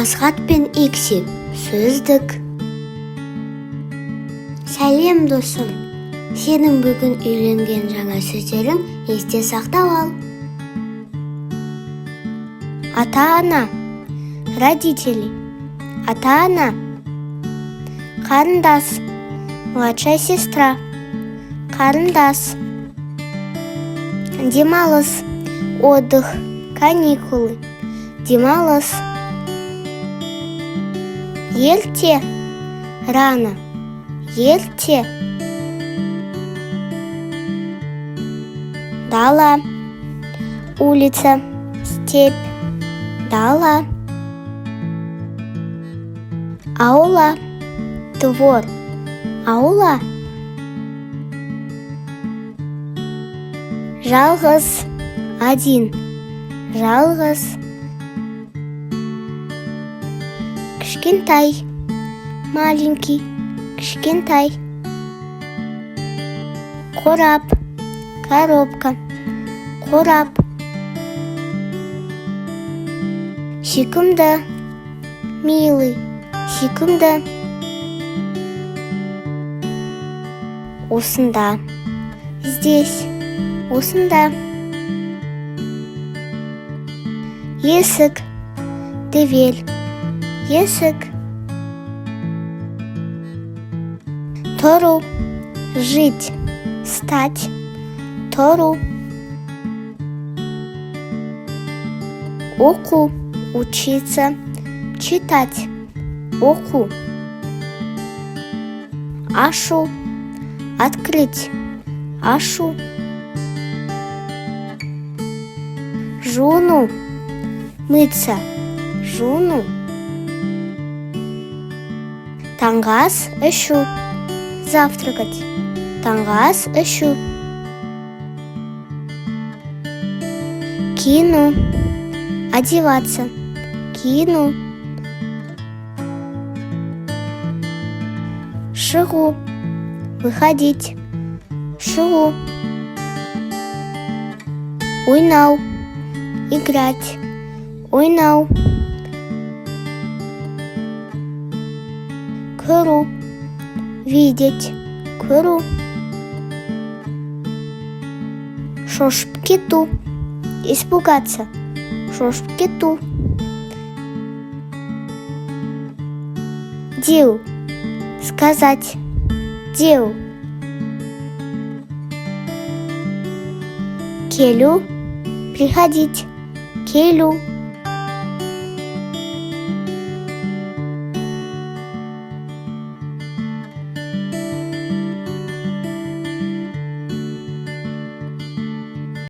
Асхат пен Икси. Сөздік. Сәлем досым. Сенің бүгін үйренген жаңа сөздерің есте сақтап ал. Ата-ана. Родители. Ата-ана. Қарындас. Младшая сестра. Қарындас. Демалыс. Отдых. Каникулы. Демалыс. Ерте. Рано. Ерте. Дала. Улица. Степь. Дала. Аула. Двор. Аула. Жалғыз. Один. Жалғыз. Кішкентай. Маленький. Кішкентай. Қорап. Коробка. Қорап. Сүйкімді. Милый. Сүйкімді. Осында. Здесь. Осында. Есік. Дверь. Есік. Тұру. Жить. Стать. Тұру. Оқу. Учиться. Читать. Оқу. Ашу. Открыть. Ашу. Жуну. Мыться. Жуну. Таңғас ішу. Завтракать. Таңғас ішу. Кину. Одеваться. Кину. Шығу. Выходить. Шығу. Ойнау. Играть. Ойнау. Көру. Видеть. Көру. Шошып кету. Испугаться. Шошып кету. Деу. Сказать. Деу. Келу. Приходить. Келу.